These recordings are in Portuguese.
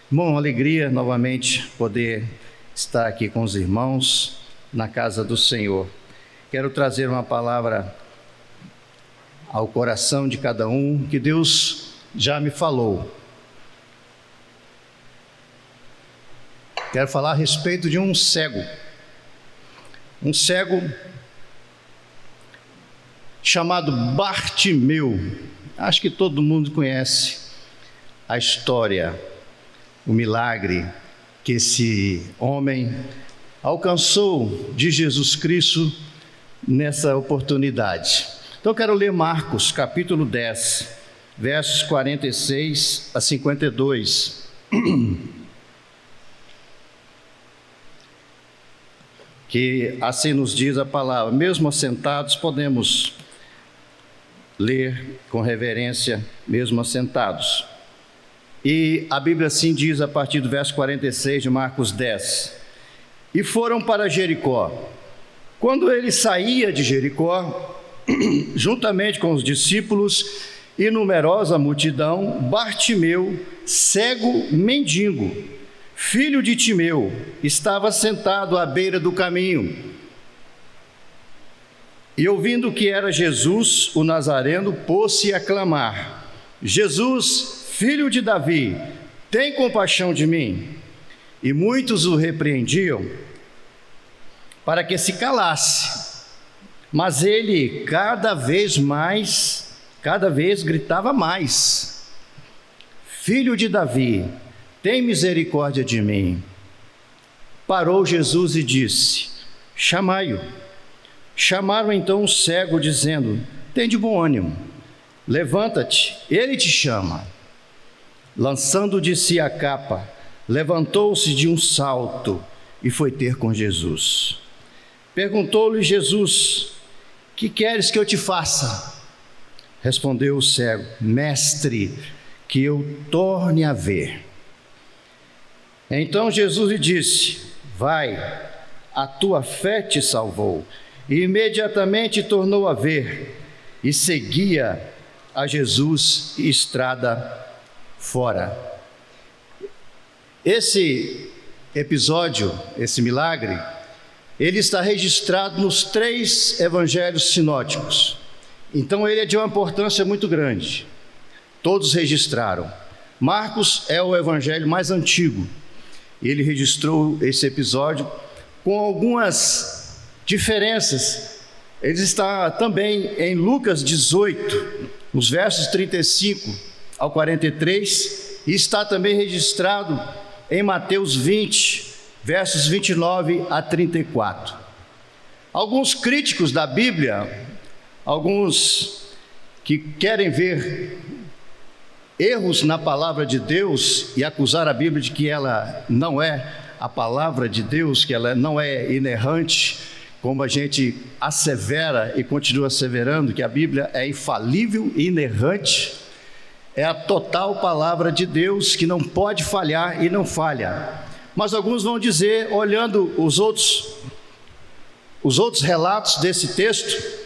Bom, alegria novamente poder estar aqui com os irmãos na casa do Senhor. Quero trazer uma palavra ao coração de cada um que Deus já me falou. Quero falar a respeito de um cego chamado Bartimeu. Acho que todo mundo conhece a história, o milagre que esse homem alcançou de Jesus Cristo nessa oportunidade. Então eu quero ler Marcos, capítulo 10, versos 46 a 52. Que assim nos diz a palavra. Mesmo assentados, podemos ler com reverência, mesmo assentados. E a Bíblia assim diz a partir do verso 46 de Marcos 10. E foram para Jericó. Quando ele saía de Jericó, juntamente com os discípulos e numerosa multidão, Bartimeu, cego mendigo, filho de Timeu, estava sentado à beira do caminho. E ouvindo que era Jesus, o Nazareno, pôs-se a clamar: Jesus, filho de Davi, tem compaixão de mim. E muitos o repreendiam para que se calasse. Mas ele cada vez gritava mais: Filho de Davi, tem misericórdia de mim. Parou Jesus e disse: chamai-o. Chamaram então o cego, dizendo: tem de bom ânimo, levanta-te, ele te chama. Lançando de si a capa, levantou-se de um salto e foi ter com Jesus. Perguntou-lhe Jesus: que queres que eu te faça? Respondeu o cego: Mestre, que eu torne a ver. Então Jesus lhe disse: vai, a tua fé te salvou. E imediatamente tornou a ver e seguia a Jesus estrada fora. Esse episódio, esse milagre, ele está registrado nos 3 evangelhos sinóticos. Então ele é de uma importância muito grande. Todos registraram. Marcos é o evangelho mais antigo. Ele registrou esse episódio com algumas diferenças. Ele está também em Lucas 18, nos versos 35 ao 43, e está também registrado em Mateus 20, versos 29 a 34. Alguns críticos da Bíblia, alguns que querem ver erros na palavra de Deus e acusar a Bíblia de que ela não é a palavra de Deus, que ela não é inerrante, como a gente assevera e continua asseverando que a Bíblia é infalível e inerrante, é a total palavra de Deus que não pode falhar e não falha. Mas alguns vão dizer, olhando os outros relatos desse texto,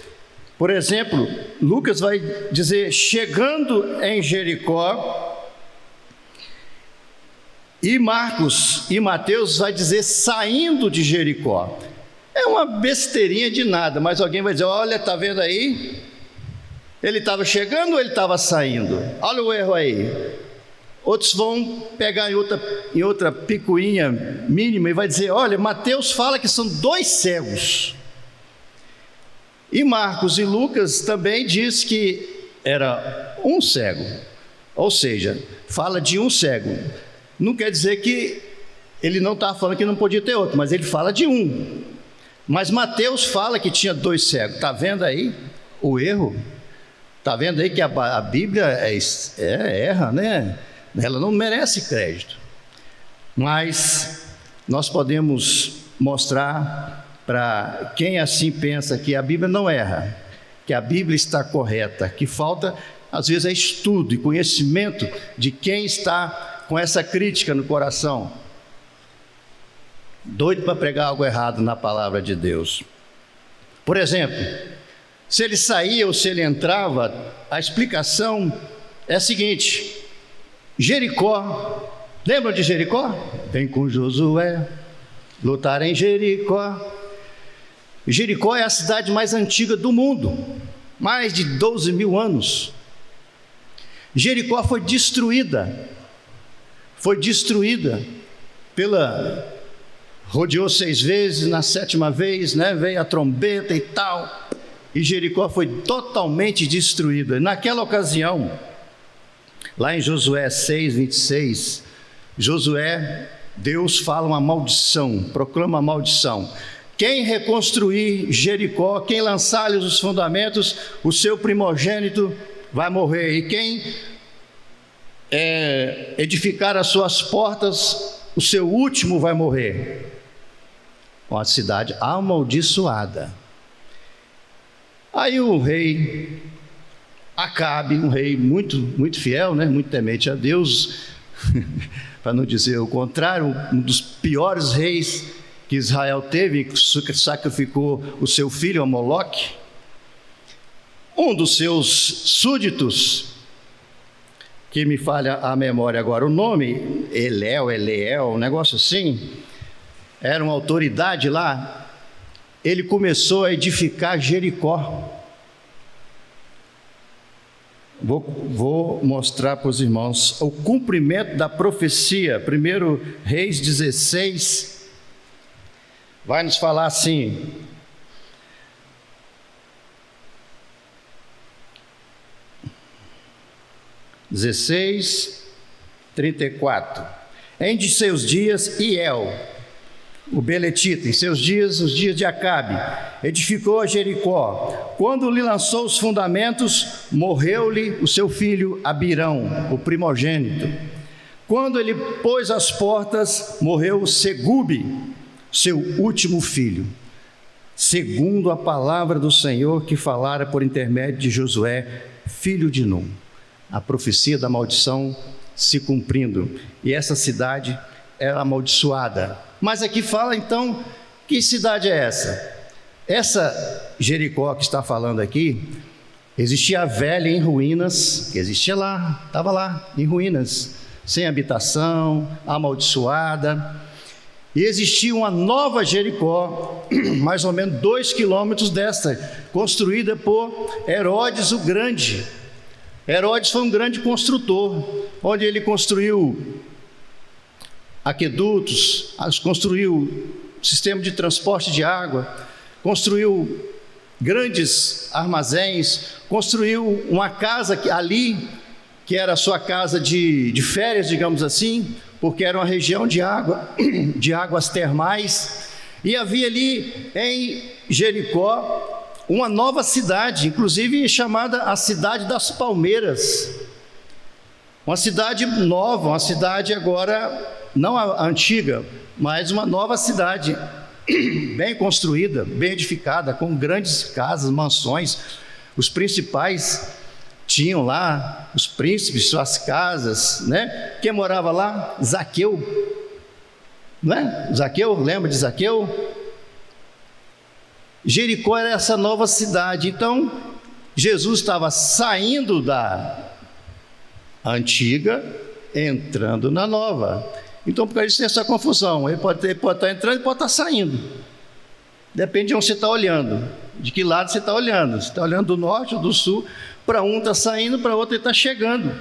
por exemplo, Lucas vai dizer: chegando em Jericó, e Marcos e Mateus vai dizer saindo de Jericó. É uma besteirinha de nada, mas alguém vai dizer: olha, está vendo aí? Ele estava chegando ou ele estava saindo? Olha o erro aí. Outros vão pegar em outra picuinha mínima e vai dizer: olha, Mateus fala que são 2 cegos. E Marcos e Lucas também diz que era um cego. Ou seja, fala de um cego. Não quer dizer que ele não está falando que não podia ter outro, mas ele fala de um. Mas Mateus fala que tinha 2 cegos. Está vendo aí o erro? Está vendo aí que a Bíblia erra, né? Ela não merece crédito. Mas nós podemos mostrar para quem assim pensa que a Bíblia não erra, que a Bíblia está correta, que falta às vezes é estudo e conhecimento de quem está com essa crítica no coração, doido para pregar algo errado na palavra de Deus. Por exemplo, se ele saía ou se ele entrava, a explicação é a seguinte: Jericó Lembram de Jericó? Vem com Josué, lutar em Jericó. Jericó é a cidade mais antiga do mundo, mais de 12 mil anos. Jericó foi destruída rodeou 6 vezes, na 7ª vez, veio a trombeta e tal, e Jericó foi totalmente destruída. Naquela ocasião, lá em Josué 6:26, Deus fala uma maldição, proclama uma maldição: quem reconstruir Jericó, quem lançar-lhe os fundamentos, o seu primogênito vai morrer, e quem edificar as suas portas, o seu último vai morrer. Uma cidade amaldiçoada. Aí o rei Acabe, um rei muito, muito fiel, muito temente a Deus, para não dizer o contrário, um dos piores reis que Israel teve, que sacrificou o seu filho a Moloque. Um dos seus súditos, que me falha a memória agora, o nome, Eleel, um negócio assim, era uma autoridade lá, ele começou a edificar Jericó. Vou mostrar para os irmãos o cumprimento da profecia. 1 Reis 16, vai nos falar assim: (16, 34) em de seus dias, Hiel, o beletita, em seus dias, os dias de Acabe, edificou a Jericó. Quando lhe lançou os fundamentos, morreu-lhe o seu filho Abirão, o primogênito. Quando ele pôs as portas, morreu Segube, seu último filho, segundo a palavra do Senhor que falara por intermédio de Josué, filho de Num. A profecia da maldição se cumprindo, e essa cidade era amaldiçoada. Mas aqui fala então, que cidade é essa? Essa Jericó que está falando aqui, existia a velha em ruínas, que existia lá, estava lá, em ruínas, sem habitação, amaldiçoada, e existia uma nova Jericó, mais ou menos 2 quilômetros desta, construída por Herodes o Grande. Herodes foi um grande construtor, onde ele construiu aquedutos, construiu sistema de transporte de água, construiu grandes armazéns, construiu uma casa ali, que era a sua casa de férias, digamos assim, porque era uma região de águas termais, e havia ali em Jericó uma nova cidade, inclusive chamada a Cidade das Palmeiras, uma cidade nova, uma cidade agora, não a antiga, mas uma nova cidade, bem construída, bem edificada, com grandes casas, mansões. Os principais tinham lá, os príncipes, suas casas, Quem morava lá? Zaqueu, Zaqueu, lembra de Zaqueu? Jericó era essa nova cidade. Então, Jesus estava saindo da antiga, entrando na nova. Então, por causa disso tem essa confusão. Ele pode estar entrando e pode estar saindo. Depende de onde você está olhando, de que lado você está olhando. Você está olhando do norte ou do sul. Para um está saindo, para outro ele está chegando.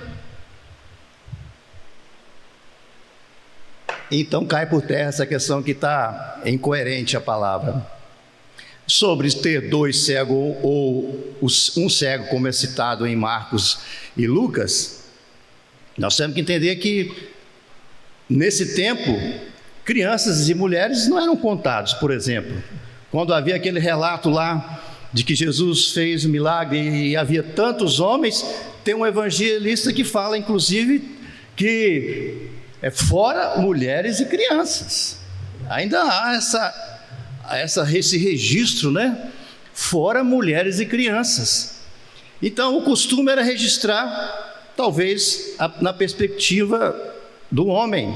Então cai por terra essa questão que está incoerente a palavra. Sobre ter 2 cegos ou um cego, como é citado em Marcos e Lucas, nós temos que entender que nesse tempo, crianças e mulheres não eram contados. Por exemplo, quando havia aquele relato lá de que Jesus fez um milagre e havia tantos homens, tem um evangelista que fala, inclusive, que é fora mulheres e crianças. Ainda há esse registro, fora mulheres e crianças. Então, o costume era registrar, talvez, na perspectiva do homem.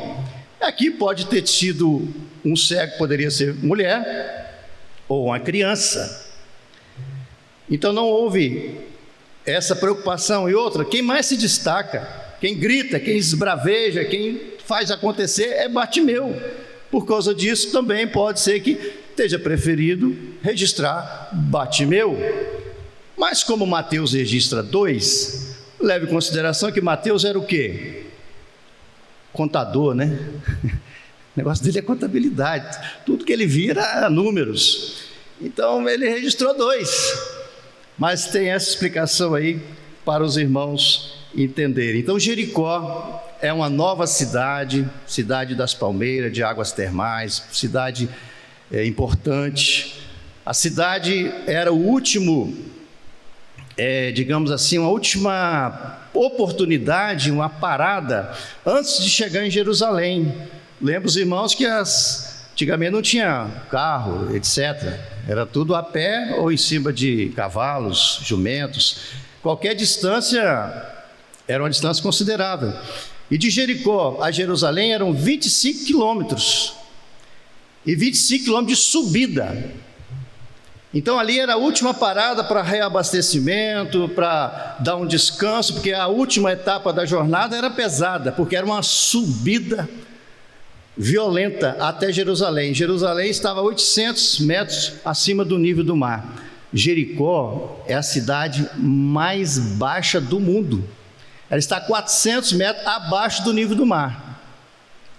Aqui pode ter sido um cego, poderia ser mulher ou uma criança. Então não houve essa preocupação. E outra, quem mais se destaca, quem grita, quem esbraveja, quem faz acontecer é Bartimeu. Por causa disso, também pode ser que esteja preferido registrar Bartimeu. Mas como Mateus registra 2, leve em consideração que Mateus era o quê? Contador, né? O negócio dele é contabilidade. Tudo que ele via era números. Então ele registrou 2. Mas tem essa explicação aí para os irmãos entenderem. Então Jericó é uma nova cidade, cidade das palmeiras, de águas termais, cidade importante. A cidade era o último, digamos assim, uma última oportunidade, uma parada, antes de chegar em Jerusalém. Lembra os irmãos que antigamente não tinha carro, etc. Era tudo a pé ou em cima de cavalos, jumentos. Qualquer distância era uma distância considerável. E de Jericó a Jerusalém eram 25 quilômetros. E 25 quilômetros de subida. Então ali era a última parada para reabastecimento, para dar um descanso, porque a última etapa da jornada era pesada, porque era uma subida violenta até Jerusalém. Jerusalém estava a 800 metros acima do nível do mar. Jericó é a cidade mais baixa do mundo. Ela está a 400 metros abaixo do nível do mar.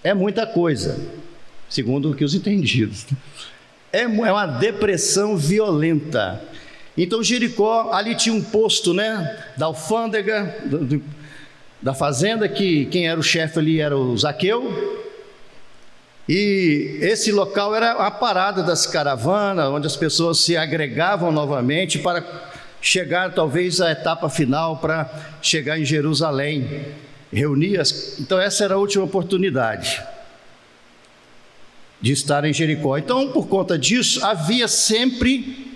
É muita coisa, segundo o que os entendidos. É uma depressão violenta. Então Jericó, ali tinha um posto, né, da alfândega, da fazenda, que quem era o chefe ali era o Zaqueu. E esse local era a parada das caravanas, onde as pessoas se agregavam novamente para chegar talvez à etapa final, para chegar em Jerusalém, então essa era a última oportunidade de estar em Jericó. Então, por conta disso, havia sempre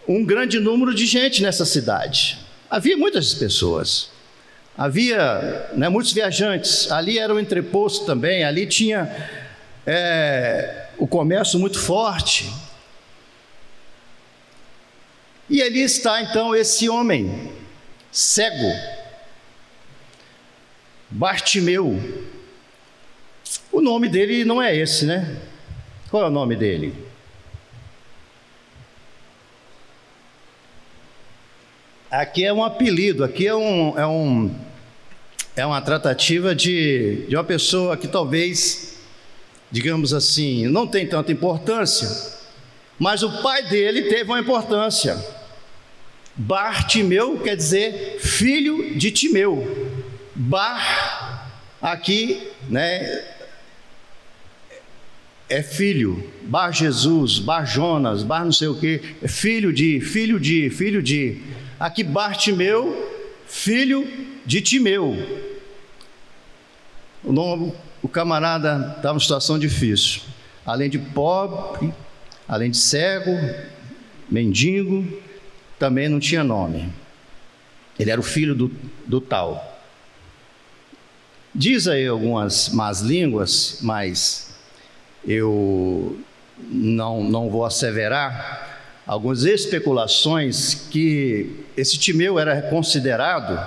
um grande número de gente nessa cidade. Havia muitas pessoas, havia, né, muitos viajantes. Ali era o entreposto também, ali tinha o comércio muito forte. E ali está então esse homem cego, Bartimeu. O nome dele não é esse, né? Qual é o nome dele? Aqui é um apelido, aqui é uma tratativa de uma pessoa que talvez, digamos assim, não tem tanta importância, mas o pai dele teve uma importância. Bartimeu quer dizer filho de Timeu. Bar, aqui, né, é filho. Bar Jesus, Bar Jonas, Bar não sei o que, é filho de. Aqui Bartimeu, filho de Timeu. O camarada estava em situação difícil. Além de pobre, além de cego, mendigo, também não tinha nome. Ele era o filho do tal. Diz aí algumas más línguas, mas eu não vou asseverar, algumas especulações que esse Timeu era considerado,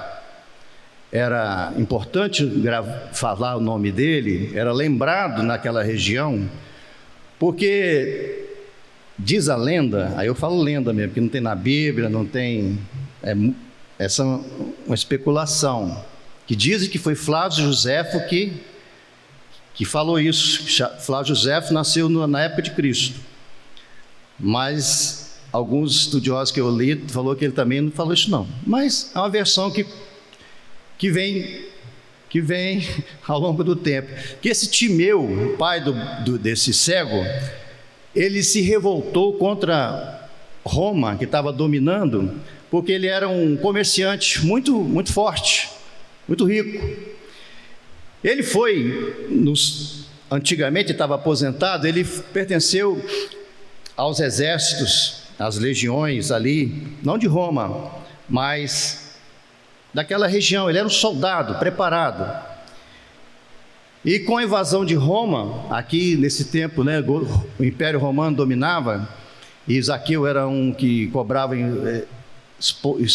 era importante falar o nome dele, era lembrado naquela região, porque diz a lenda, aí eu falo lenda mesmo, porque não tem na Bíblia, não tem, essa é uma especulação, que dizem que foi Flávio Joséfo que falou isso. Flávio Joséfo nasceu na época de Cristo, mas alguns estudiosos que eu li falou que ele também não falou isso não, mas é uma versão que vem ao longo do tempo, que esse Timeu, pai desse cego, ele se revoltou contra Roma, que estava dominando, porque ele era um comerciante muito, muito forte, muito rico. Ele foi, antigamente estava aposentado, ele pertenceu aos exércitos, às legiões ali, não de Roma, mas daquela região. Ele era um soldado preparado. E com a invasão de Roma, aqui nesse tempo, né, o Império Romano dominava, e Zaqueu era um que cobrava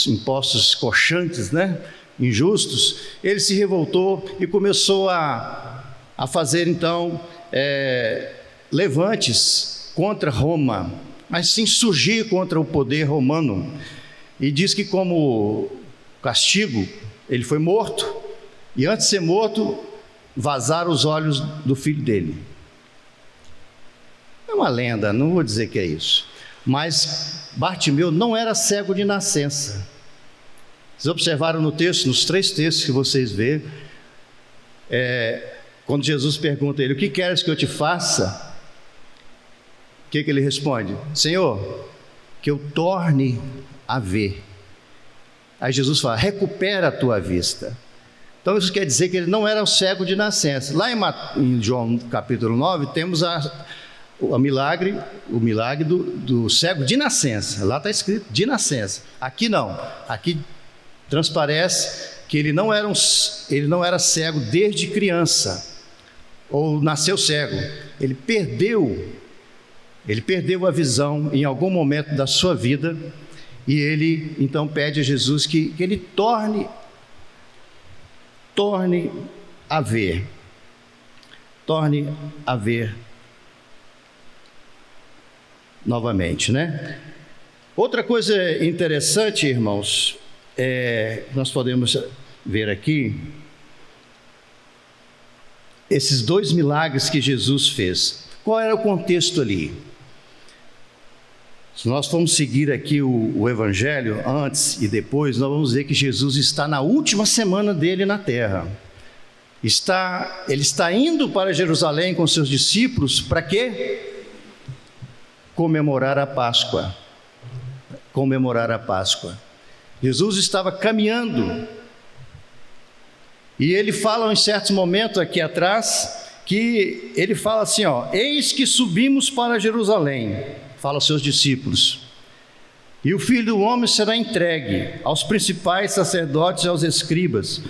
impostos coxantes, né, injustos. Ele se revoltou e começou a a fazer então levantes contra Roma, mas sim surgir contra o poder romano. E diz que como castigo ele foi morto, e antes de ser morto vazaram os olhos do filho dele. É uma lenda, não vou dizer que é isso, mas Bartimeu não era cego de nascença. Vocês observaram no texto, nos 3 textos que vocês vê, quando Jesus pergunta a ele: o que queres que eu te faça? O que ele responde? Senhor, que eu torne a ver. Aí Jesus fala: recupera a tua vista. Então isso quer dizer que ele não era um cego de nascença. Lá em João capítulo 9 temos o milagre do cego de nascença. Lá está escrito de nascença. Aqui não. Aqui transparece que ele não era cego desde criança, ou nasceu cego. Ele perdeu a visão em algum momento da sua vida, e ele então pede a Jesus que ele torne a ver novamente, né? Outra coisa interessante, irmãos, nós podemos ver aqui esses 2 milagres que Jesus fez. Qual era o contexto ali? Se nós formos seguir aqui o Evangelho, antes e depois, nós vamos ver que Jesus está na última semana dele na terra. Ele está indo para Jerusalém com seus discípulos, para quê? Comemorar a Páscoa. Jesus estava caminhando, e ele fala em certos momentos aqui atrás, que ele fala assim, eis que subimos para Jerusalém, fala aos seus discípulos, e o Filho do Homem será entregue aos principais sacerdotes e aos escribas,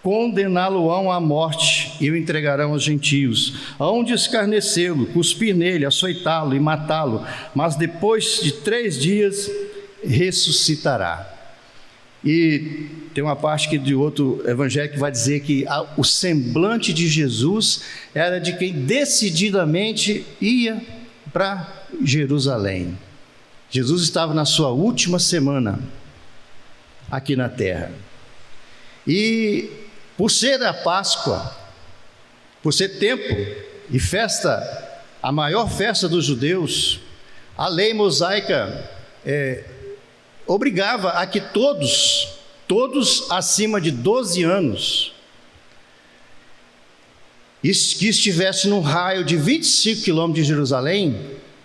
condená-lo-ão à morte e o entregarão aos gentios, hão de escarnecê-lo, cuspir nele, açoitá-lo e matá-lo, mas depois de 3 dias ressuscitará. E tem uma parte aqui de outro evangelho que vai dizer que o semblante de Jesus era de quem decididamente ia para Jerusalém. Jesus estava na sua última semana aqui na terra. E por ser a Páscoa, por ser tempo e festa, a maior festa dos judeus, a lei mosaica obrigava a que todos acima de 12 anos, que estivesse no raio de 25 quilômetros de Jerusalém,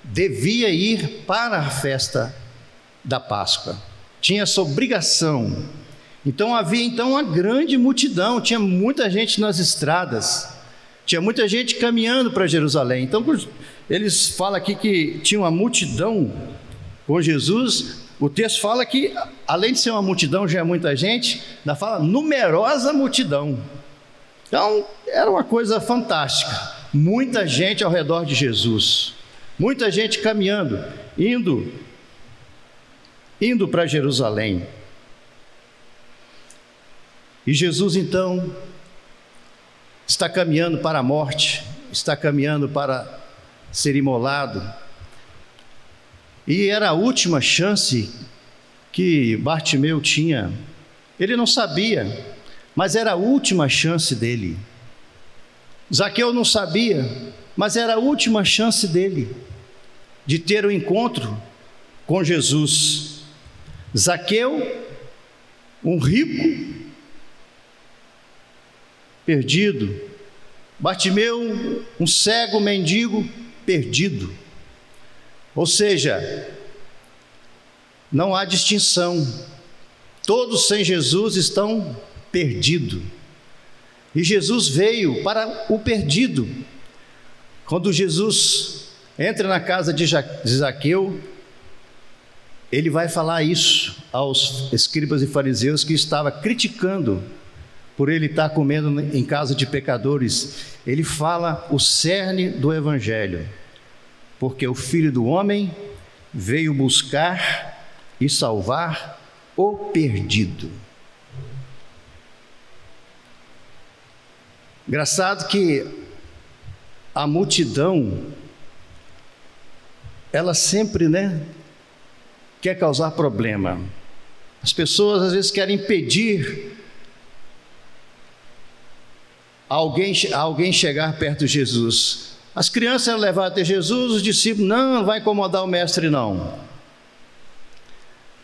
devia ir para a festa da Páscoa. Tinha essa obrigação. Então havia uma grande multidão, tinha muita gente nas estradas, tinha muita gente caminhando para Jerusalém. Então eles falam aqui que tinha uma multidão com Jesus. O texto fala que, além de ser uma multidão, já é muita gente, ainda fala numerosa multidão. Então, era uma coisa fantástica. Muita gente ao redor de Jesus. Muita gente caminhando, indo para Jerusalém. E Jesus, então, está caminhando para a morte, está caminhando para ser imolado. E era a última chance que Bartimeu tinha. Ele não sabia, mas era a última chance dele. Zaqueu não sabia, mas era a última chance dele de ter um encontro com Jesus. Zaqueu, um rico, perdido. Bartimeu, um cego mendigo, perdido. Ou seja, não há distinção. Todos sem Jesus estão perdidos. E Jesus veio para o perdido. Quando Jesus entra na casa de Zaqueu, ele vai falar isso aos escribas e fariseus que estavam criticando por ele estar comendo em casa de pecadores. Ele fala o cerne do evangelho. Porque o Filho do Homem veio buscar e salvar o perdido. Engraçado que a multidão, ela sempre, quer causar problema. As pessoas às vezes querem impedir alguém chegar perto de Jesus. As crianças eram levadas até Jesus, os discípulos, não vai incomodar o mestre não.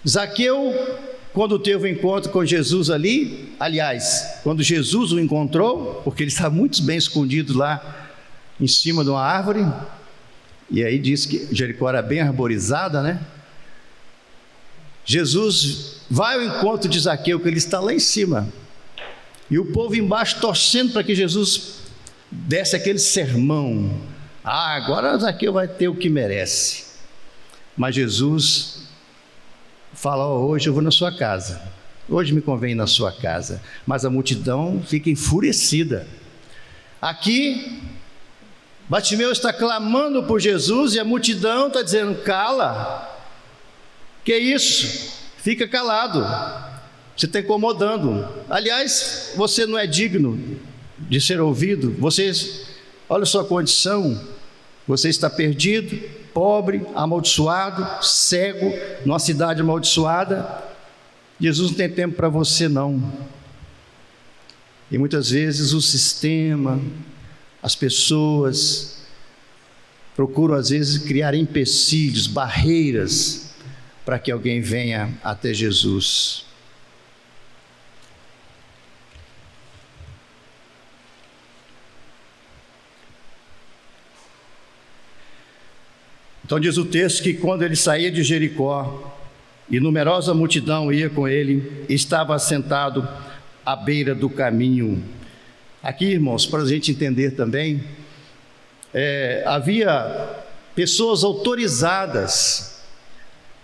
Zaqueu, quando teve o encontro com Jesus ali, aliás, quando Jesus o encontrou, porque ele estava muito bem escondido lá em cima de uma árvore, e aí diz que Jericó era bem arborizada, Jesus vai ao encontro de Zaqueu, que ele está lá em cima, e o povo embaixo torcendo para que Jesus desse aquele sermão. Agora Zaqueu vai ter o que merece. Mas Jesus fala, hoje eu vou na sua casa, hoje me convém ir na sua casa. Mas a multidão fica enfurecida. Aqui Bartimeu está clamando por Jesus e a multidão está dizendo, cala, que isso? Fica calado, você está incomodando. Aliás, você não é digno de ser ouvido. Olha a sua condição, você está perdido, pobre, amaldiçoado, cego, numa cidade amaldiçoada. Jesus não tem tempo para você não. E muitas vezes o sistema, as pessoas procuram às vezes criar empecilhos, barreiras para que alguém venha até Jesus. Então diz o texto que quando ele saía de Jericó e numerosa multidão ia com ele, estava sentado à beira do caminho. Aqui, irmãos, para a gente entender também, havia pessoas autorizadas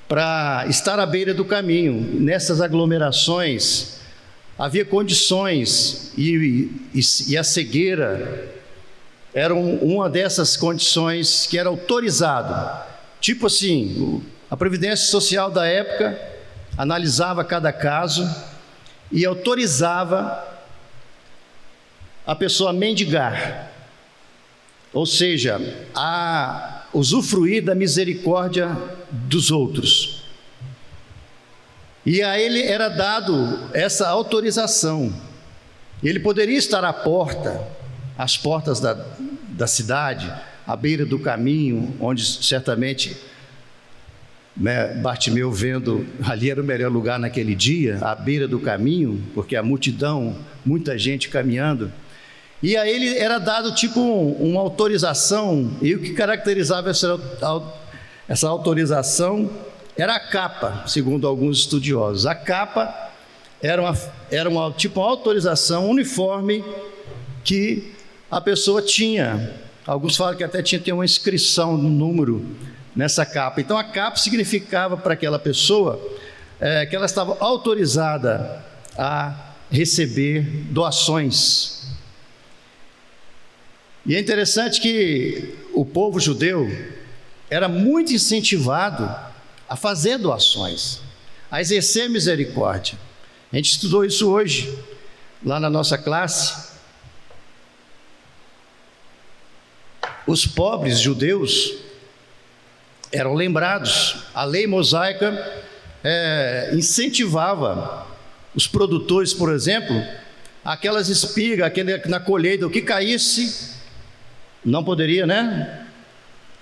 para estar à beira do caminho. Nessas aglomerações havia condições e a cegueira era uma dessas condições que era autorizado. Tipo assim, a Previdência Social da época analisava cada caso e autorizava a pessoa a mendigar, ou seja, a usufruir da misericórdia dos outros. E a ele era dado essa autorização. Ele poderia estar à porta, às portas da cidade, à beira do caminho, onde certamente Bartimeu, vendo ali era o melhor lugar naquele dia, à beira do caminho, porque a multidão, muita gente caminhando, e a ele era dado tipo uma autorização, e o que caracterizava essa autorização era a capa, segundo alguns estudiosos. A capa era uma autorização uniforme que a pessoa tinha. Alguns falam que até tinha uma inscrição no número nessa capa. Então a capa significava para aquela pessoa que ela estava autorizada a receber doações. E é interessante que o povo judeu era muito incentivado a fazer doações, a exercer misericórdia. A gente estudou isso hoje, lá na nossa classe. Os pobres judeus eram lembrados. A lei mosaica incentivava os produtores, por exemplo, aquelas espigas, na colheita, o que caísse, não poderia,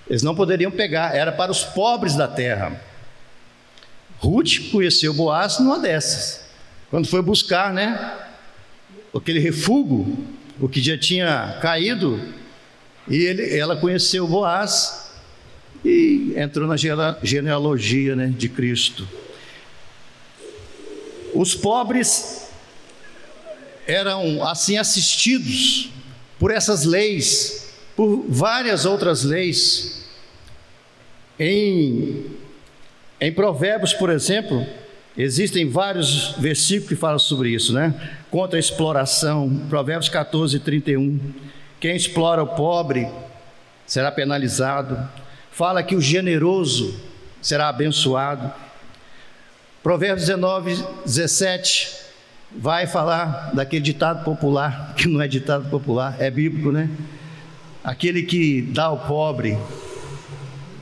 eles não poderiam pegar, era para os pobres da terra. Ruth conheceu Boaz numa dessas, quando foi buscar, aquele refúgio, o que já tinha caído, e ela conheceu Boaz e entrou na genealogia de Cristo. Os pobres eram assim assistidos por essas leis, por várias outras leis. Em Provérbios, por exemplo, existem vários versículos que falam sobre isso, contra a exploração. Provérbios 14, 31. Quem explora o pobre será penalizado. Fala que o generoso será abençoado. Provérbios 19, 17 vai falar daquele ditado popular, que não é ditado popular, é bíblico, aquele que dá ao pobre,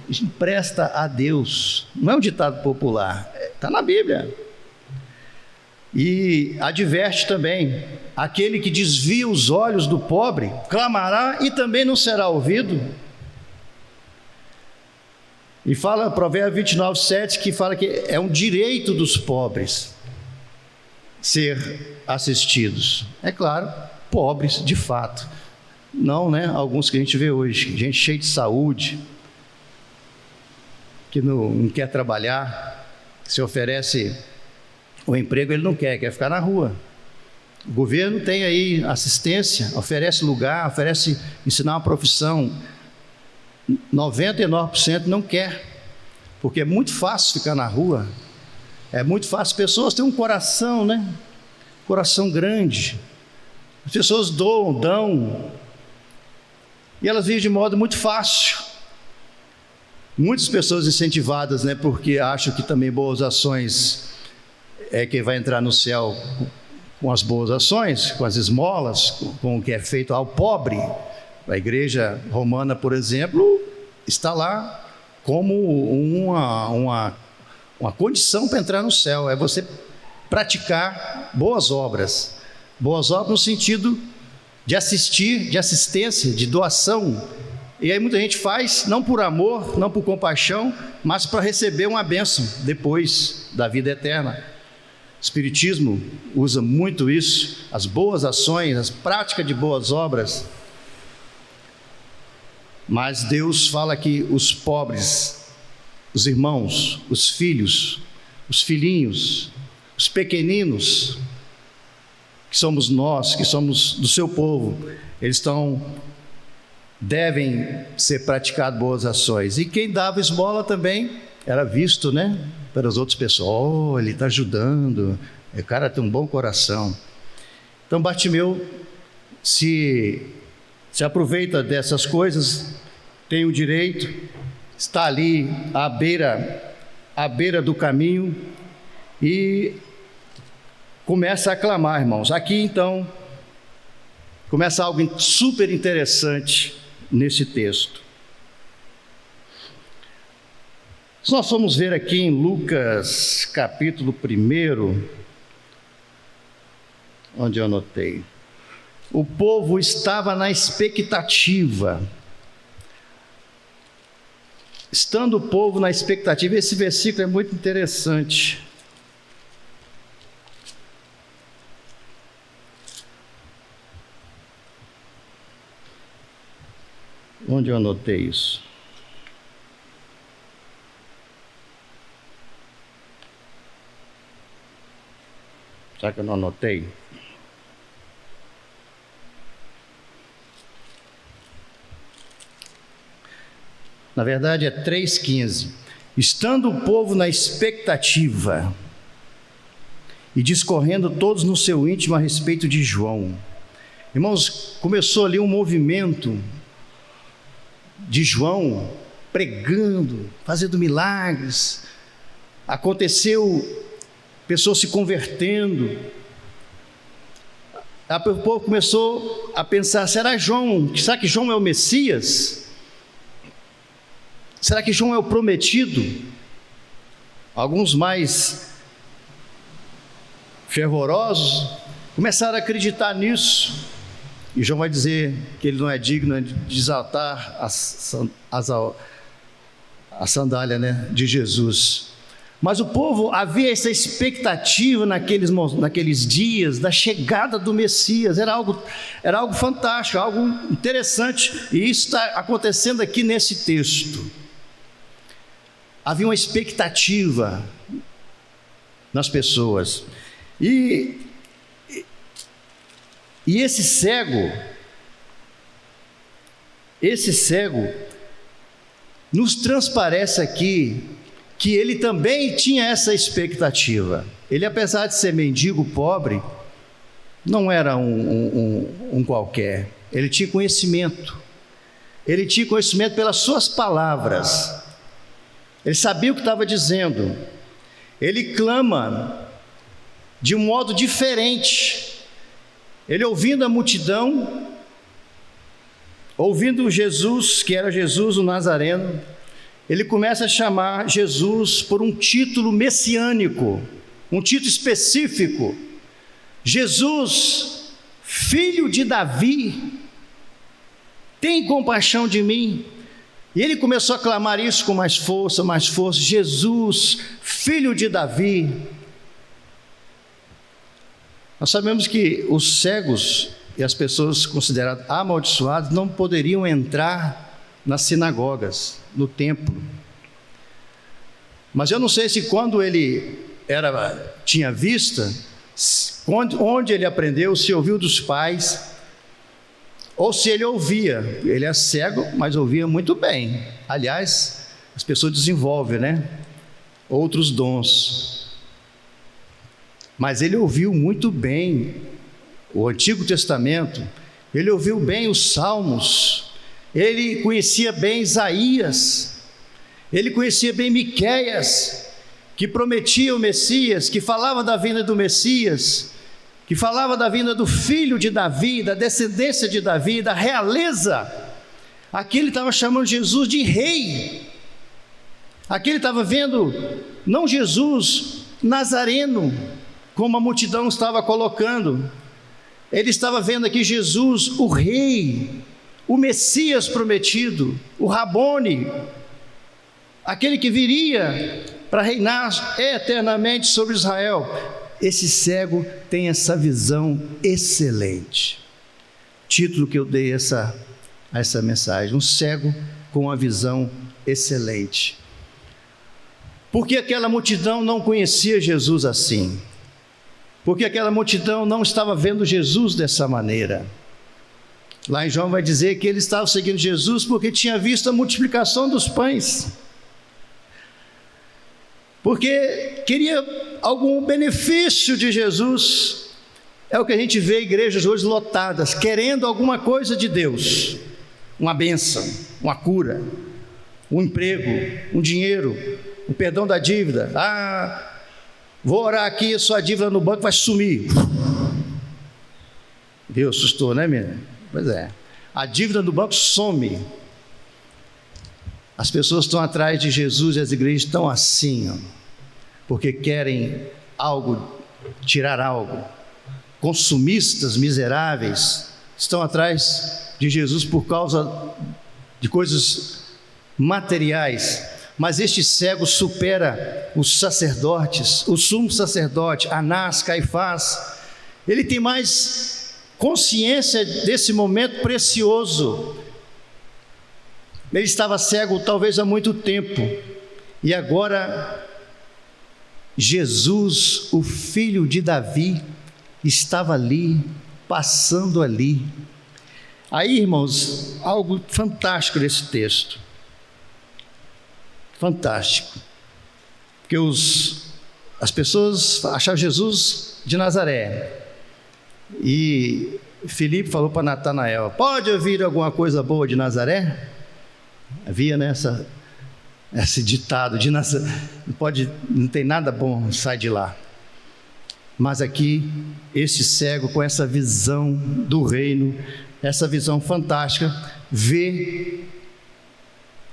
empresta a Deus. Não é um ditado popular, está na Bíblia. E adverte também: aquele que desvia os olhos do pobre, clamará e também não será ouvido. E fala, Provérbios 29:7, que fala que é um direito dos pobres ser assistidos. É claro, pobres de fato. Não, né? Alguns que a gente vê hoje, gente cheia de saúde, que não quer trabalhar, se oferece o emprego, ele não quer ficar na rua. O governo tem aí assistência, oferece lugar, oferece ensinar uma profissão. 99% não quer, porque é muito fácil ficar na rua, é muito fácil. As pessoas têm um coração, né? Coração grande. As pessoas dão, e elas vivem de modo muito fácil. Muitas pessoas incentivadas, né? Porque acham que também boas ações é quem vai entrar no céu com as boas ações, com as esmolas, com o que é feito ao pobre. A igreja romana, por exemplo, está lá como uma condição para entrar no céu, é você praticar boas obras. Boas obras no sentido de assistir, de assistência, de doação. E aí muita gente faz, não por amor, não por compaixão, mas para receber uma bênção depois da vida eterna. O Espiritismo usa muito isso, as boas ações, as práticas de boas obras. Mas Deus fala que os pobres, os irmãos, os filhos, os filhinhos, os pequeninos, que somos nós, que somos do seu povo, eles devem ser praticadas boas ações. E quem dava esmola também era visto, né, pelas outras pessoas. Oh, ele está ajudando, o cara tem um bom coração. Então Bartimeu se aproveita dessas coisas, tem o direito, está ali à beira do caminho e começa a clamar, irmãos. Aqui então começa algo super interessante nesse texto. Se nós formos ver aqui em Lucas capítulo 1, onde eu anotei, o povo estava na expectativa. Estando o povo na expectativa, esse versículo é muito interessante. Onde eu anotei isso? Será que eu não anotei? Na verdade é 3,15. Estando o povo na expectativa e discorrendo todos no seu íntimo a respeito de João. Irmãos, começou ali um movimento de João pregando, fazendo milagres. Aconteceu pessoas se convertendo. O povo começou a pensar: será que João é o Messias? Será que João é o prometido? Alguns mais fervorosos começaram a acreditar nisso. E João vai dizer que ele não é digno de desatar a sandália, né, de Jesus. Mas o povo havia essa expectativa naqueles dias da chegada do Messias. Era algo fantástico, algo interessante. E isso está acontecendo aqui nesse texto. Havia uma expectativa nas pessoas. E esse cego nos transparece aqui que ele também tinha essa expectativa. Ele, apesar de ser mendigo pobre, não era um qualquer. Ele tinha conhecimento. Ele tinha conhecimento pelas suas palavras. Ele sabia o que estava dizendo. Ele clama de um modo diferente. Ele, ouvindo a multidão, ouvindo Jesus, que era Jesus o Nazareno, ele começa a chamar Jesus por um título messiânico, um título específico: Jesus, filho de Davi, tem compaixão de mim. E ele começou a clamar isso com mais força, Jesus, filho de Davi. Nós sabemos que os cegos e as pessoas consideradas amaldiçoadas não poderiam entrar nas sinagogas, no templo. Mas eu não sei se quando ele tinha vista, onde ele aprendeu, se ouviu dos pais, ou se ele ouvia. Ele é cego, mas ouvia muito bem. Aliás, as pessoas desenvolvem, outros dons. Mas ele ouviu muito bem o Antigo Testamento, ele ouviu bem os Salmos, ele conhecia bem Isaías, ele conhecia bem Miqueias, que prometia o Messias, que falava da vinda do Messias, que falava da vinda do filho de Davi, da descendência de Davi, da realeza. Aqui ele estava chamando Jesus de rei. Aqui ele estava vendo, não Jesus Nazareno, como a multidão estava colocando. Ele estava vendo aqui Jesus, o rei, o Messias prometido, o Rabone, aquele que viria para reinar eternamente sobre Israel. Esse cego tem essa visão excelente. Título que eu dei a essa mensagem: um cego com uma visão excelente. Porque aquela multidão não conhecia Jesus assim. Porque aquela multidão não estava vendo Jesus dessa maneira. Lá em João vai dizer que eles estavam seguindo Jesus porque tinha visto a multiplicação dos pães. Porque queria algum benefício de Jesus. É o que a gente vê igrejas hoje lotadas, querendo alguma coisa de Deus, uma bênção, uma cura, um emprego, um dinheiro, o perdão da dívida. Vou orar aqui, sua dívida no banco vai sumir. Deus assustou, né, menina? Pois é, a dívida do banco some. As pessoas estão atrás de Jesus e as igrejas estão assim, porque querem algo, tirar algo. Consumistas miseráveis estão atrás de Jesus por causa de coisas materiais. Mas este cego supera os sacerdotes, o sumo sacerdote, Anás, Caifás. Ele tem mais consciência desse momento precioso. Ele estava cego talvez há muito tempo, e agora Jesus, o filho de Davi, estava ali, passando ali. Aí, irmãos, algo fantástico nesse texto. Fantástico. Porque as pessoas achavam Jesus de Nazaré. E Filipe falou para Natanael: pode ouvir alguma coisa boa de Nazaré? Havia esse ditado de Nazaré, não tem nada bom, sai de lá. Mas aqui, esse cego com essa visão do reino, essa visão fantástica, vê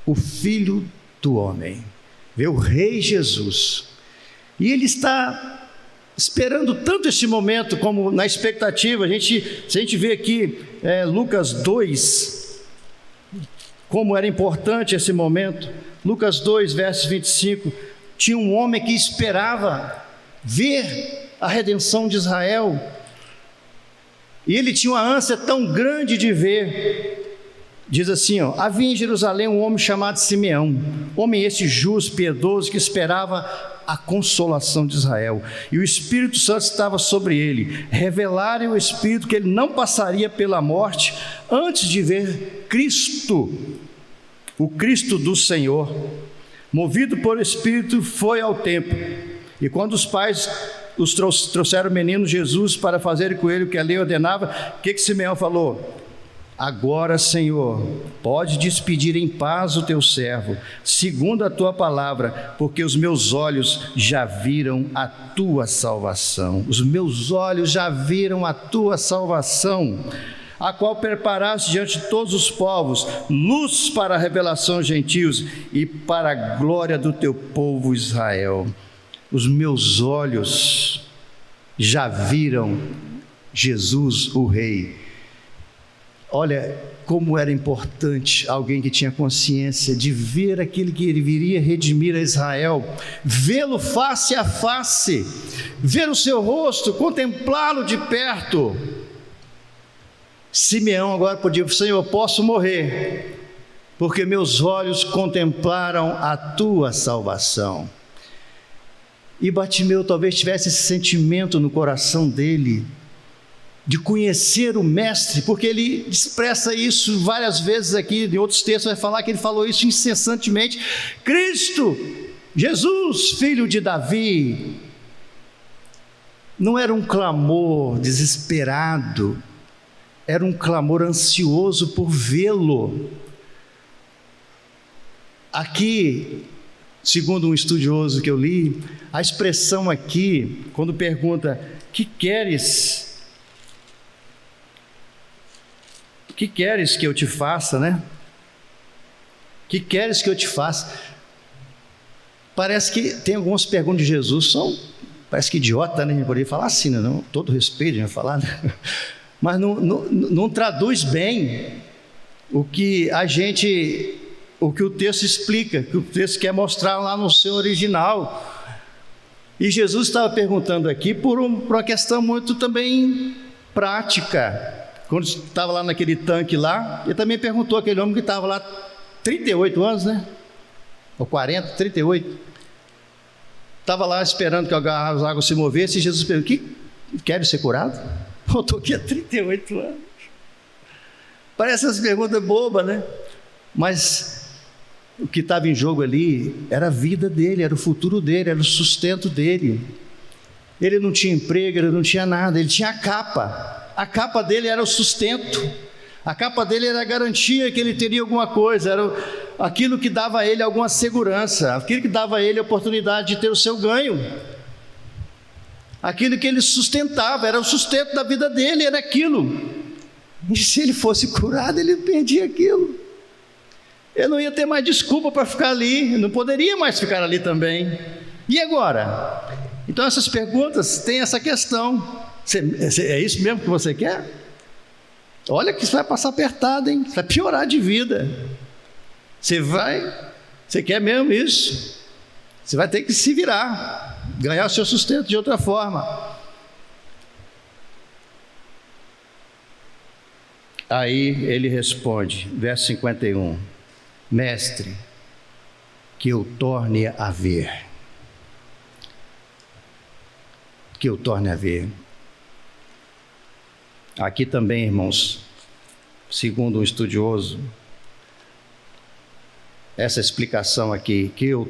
o Filho do Homem, vê o Rei Jesus, e ele está esperando tanto esse momento, como na expectativa. Se a gente vê aqui Lucas 2, como era importante esse momento. Lucas 2, versos 25, tinha um homem que esperava ver a redenção de Israel, e ele tinha uma ânsia tão grande de ver. Diz assim, havia em Jerusalém um homem chamado Simeão, homem esse justo, piedoso, que esperava a consolação de Israel, e o Espírito Santo estava sobre ele. Revelaram o Espírito que ele não passaria pela morte antes de ver Cristo, o Cristo do Senhor. Movido por Espírito, foi ao templo, e quando os pais trouxeram o menino Jesus para fazerem com ele o que a lei ordenava, o que Simeão falou? Agora, Senhor, pode despedir em paz o teu servo, segundo a tua palavra, porque os meus olhos já viram a tua salvação. Os meus olhos já viram a tua salvação. a qual preparaste diante de todos os povos, luz para a revelação aos gentios e para a glória do teu povo Israel. Os meus olhos já viram Jesus, o Rei. Olha como era importante alguém que tinha consciência de ver aquele que ele viria redimir a Israel, vê-lo face a face, ver o seu rosto, contemplá-lo de perto. Simeão agora podia dizer: Senhor, eu posso morrer, porque meus olhos contemplaram a tua salvação. E Bartimeu talvez tivesse esse sentimento no coração dele, de conhecer o Mestre, porque ele expressa isso várias vezes aqui, em outros textos vai falar que ele falou isso incessantemente: Cristo, Jesus, filho de Davi. Não era um clamor desesperado, era um clamor ansioso por vê-lo. Aqui, segundo um estudioso que eu li, a expressão aqui, quando pergunta: que queres que eu te faça, né? Que queres que eu te faça? Parece que tem algumas perguntas de Jesus, parece que idiota, né? A gente poderia falar assim, né? Não, todo respeito, a gente vai falar, né? Mas não traduz bem o que o texto explica, o que o texto quer mostrar lá no seu original. E Jesus estava perguntando aqui por uma questão muito também prática. Quando estava lá naquele tanque lá, ele também perguntou àquele homem que estava lá 38 anos, né? Ou 40, 38. Estava lá esperando que as águas se movessem, e Jesus perguntou: queres ser curado? Eu estou aqui há 38 anos. Parece essas perguntas bobas, né? Mas o que estava em jogo ali era a vida dele, era o futuro dele, era o sustento dele. Ele não tinha emprego, ele não tinha nada, ele tinha a capa. A capa dele era o sustento, a capa dele era a garantia que ele teria alguma coisa, era aquilo que dava a ele alguma segurança, aquilo que dava a ele a oportunidade de ter o seu ganho, aquilo que ele sustentava, era o sustento da vida dele, era aquilo. E se ele fosse curado, ele perdia aquilo, ele não ia ter mais desculpa para ficar ali, não poderia mais ficar ali também. E agora? Então essas perguntas têm essa questão. É isso mesmo que você quer? Olha que isso vai passar apertado, hein? Vai piorar de vida. Você quer mesmo isso? Você vai ter que se virar, ganhar o seu sustento de outra forma. Aí ele responde, verso 51: Mestre, que eu torne a ver. Que eu torne a ver. Aqui também, irmãos, segundo um estudioso, essa explicação aqui, que eu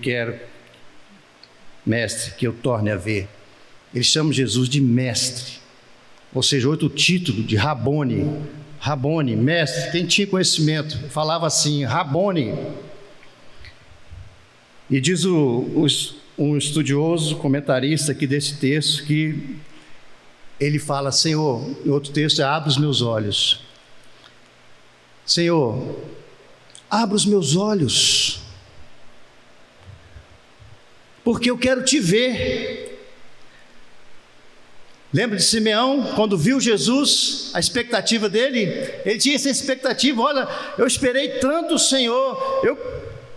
quero, mestre, que eu torne a ver, eles chamam Jesus de mestre, ou seja, outro título de Rabone, mestre. Quem tinha conhecimento falava assim, Rabone. E diz um estudioso, comentarista aqui desse texto, que ele fala: Senhor, em outro texto, abre os meus olhos. Senhor, abre os meus olhos, porque eu quero te ver. Lembra de Simeão, quando viu Jesus, a expectativa dele? Ele tinha essa expectativa: olha, eu esperei tanto o Senhor, eu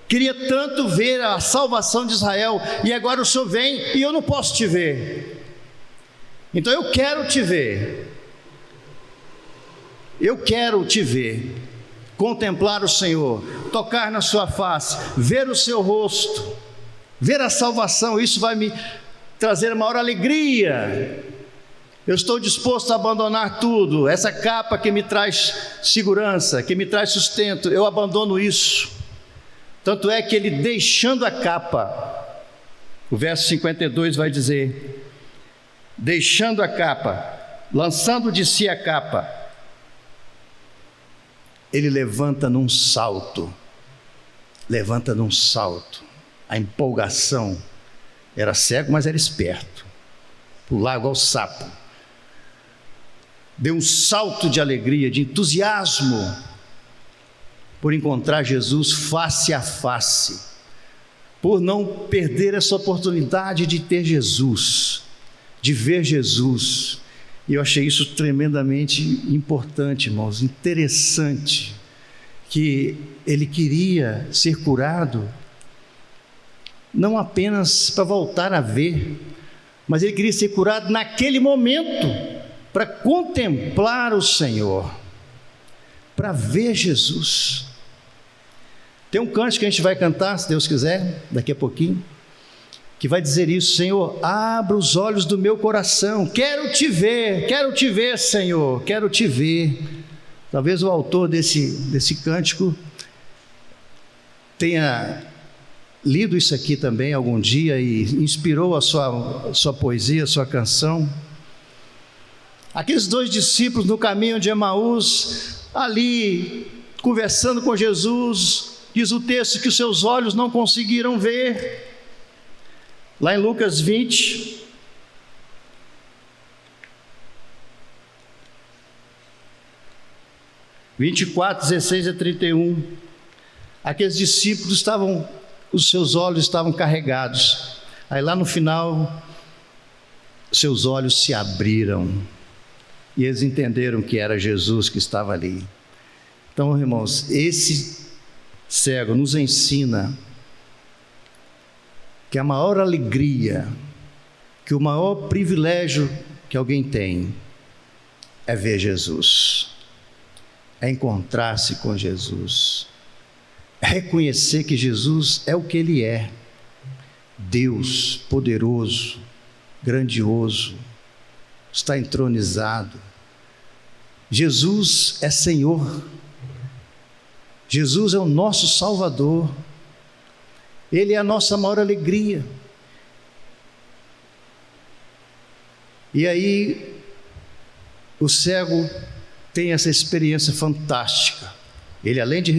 queria tanto ver a salvação de Israel, e agora o Senhor vem e eu não posso te ver. Então eu quero te ver, contemplar o Senhor, tocar na sua face, ver o seu rosto, ver a salvação. Isso vai me trazer maior alegria. Eu estou disposto a abandonar tudo, essa capa que me traz segurança, que me traz sustento, eu abandono isso. Tanto é que ele, deixando a capa, o verso 52 vai dizer: deixando a capa, lançando de si a capa, ele levanta num salto, a empolgação. Era cego, mas era esperto, pular igual sapo. deu um salto de alegria, de entusiasmo, por encontrar Jesus face a face, por não perder essa oportunidade de ter Jesus, de ver Jesus. E eu achei isso tremendamente importante, irmãos, interessante, que ele queria ser curado, não apenas para voltar a ver, mas ele queria ser curado naquele momento, para contemplar o Senhor, para ver Jesus. Tem um cântico que a gente vai cantar, se Deus quiser, daqui a pouquinho, que vai dizer isso: Senhor, abra os olhos do meu coração, quero te ver, Senhor, quero te ver. Talvez o autor desse cântico tenha lido isso aqui também algum dia e inspirou a sua poesia, a sua canção. Aqueles 2 discípulos no caminho de Emaús, ali conversando com Jesus, diz o texto que os seus olhos não conseguiram ver. Lá em Lucas 20, (24, 16 a 31), aqueles discípulos os seus olhos estavam carregados. Aí lá no final, seus olhos se abriram e eles entenderam que era Jesus que estava ali. Então, irmãos, esse cego nos ensina que a maior alegria, que o maior privilégio que alguém tem é ver Jesus, é encontrar-se com Jesus, é reconhecer que Jesus é o que Ele é: Deus poderoso, grandioso, está entronizado. Jesus é Senhor, Jesus é o nosso Salvador, Ele é a nossa maior alegria. E aí o cego tem essa experiência fantástica. Ele, além de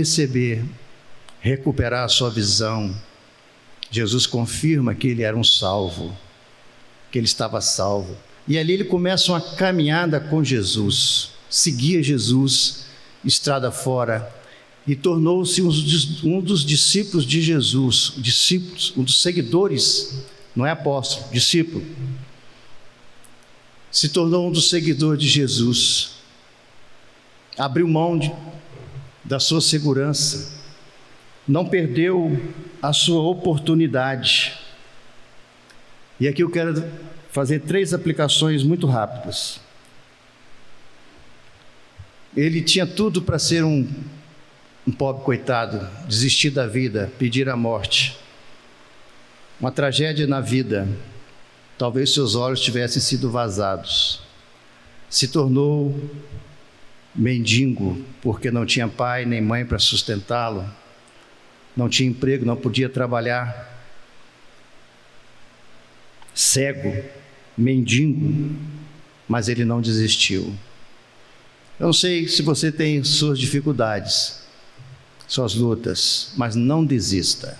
recuperar a sua visão, Jesus confirma que ele era um salvo, que ele estava salvo. E ali ele começa uma caminhada com Jesus, seguia Jesus estrada fora, e tornou-se um dos discípulos de Jesus, um dos seguidores, não é apóstolo, discípulo. Se tornou um dos seguidores de Jesus, abriu mão da sua segurança, não perdeu a sua oportunidade. E aqui eu quero fazer 3 aplicações muito rápidas. Ele tinha tudo para ser um pobre coitado, desistir da vida, pedir a morte, uma tragédia na vida. Talvez seus olhos tivessem sido vazados. Se tornou mendigo porque não tinha pai nem mãe para sustentá-lo, não tinha emprego, não podia trabalhar. Cego, mendigo, mas ele não desistiu. Eu não sei se você tem suas dificuldades, suas lutas, mas não desista.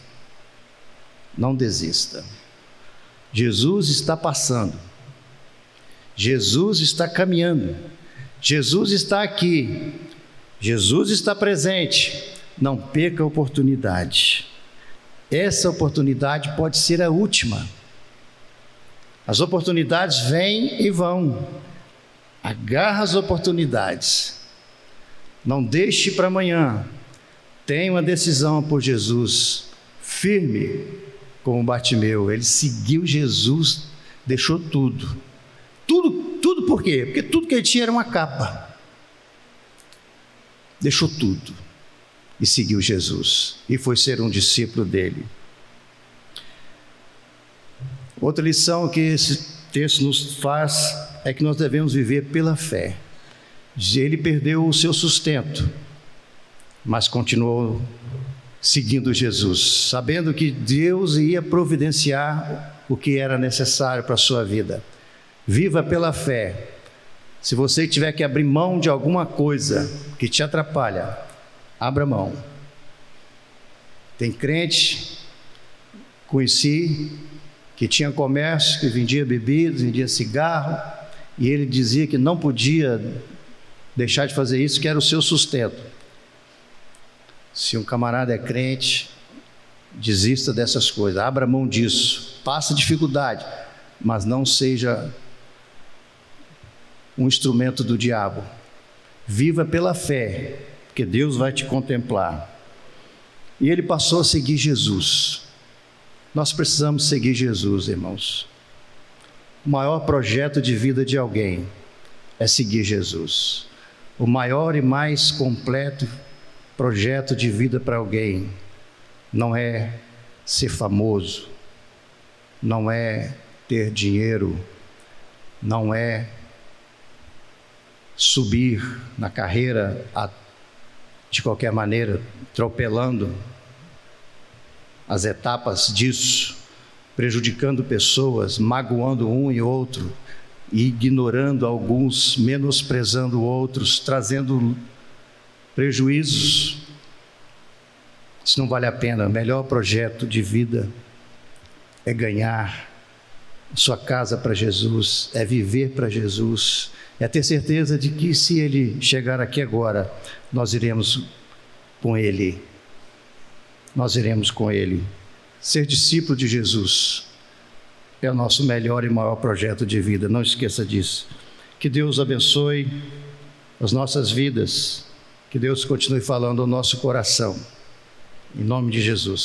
Não desista. Jesus está passando. Jesus está caminhando. Jesus está aqui. Jesus está presente. Não perca a oportunidade. Essa oportunidade pode ser a última. As oportunidades vêm e vão. Agarra as oportunidades. Não deixe para amanhã. Tenha uma decisão por Jesus. Firme como Bartimeu. Ele seguiu Jesus, deixou tudo. Tudo por quê? Porque tudo que ele tinha era uma capa. Deixou tudo e seguiu Jesus. E foi ser um discípulo dele. Outra lição que esse texto nos faz é que nós devemos viver pela fé. Ele perdeu o seu sustento, mas continuou seguindo Jesus, sabendo que Deus ia providenciar o que era necessário para a sua vida. Viva pela fé. Se você tiver que abrir mão de alguma coisa que te atrapalha, abra mão. Tem crente, conheci, que tinha comércio, que vendia bebidas, vendia cigarro, e ele dizia que não podia deixar de fazer isso, que era o seu sustento. Se um camarada é crente, desista dessas coisas, abra mão disso, passa dificuldade, mas não seja um instrumento do diabo. Viva pela fé, porque Deus vai te contemplar. E ele passou a seguir Jesus. Nós precisamos seguir Jesus, irmãos. O maior projeto de vida de alguém é seguir Jesus. O maior e mais completo projeto de vida para alguém não é ser famoso, não é ter dinheiro, não é subir na carreira de qualquer maneira, atropelando as etapas disso, prejudicando pessoas, magoando um e outro, e ignorando alguns, menosprezando outros, trazendo prejuízos. Isso não vale a pena. O melhor projeto de vida é ganhar sua casa para Jesus, é viver para Jesus, é ter certeza de que se Ele chegar aqui agora, nós iremos com Ele. Nós iremos com Ele. Ser discípulo de Jesus é o nosso melhor e maior projeto de vida. Não esqueça disso. Que Deus abençoe as nossas vidas. Que Deus continue falando ao nosso coração. Em nome de Jesus.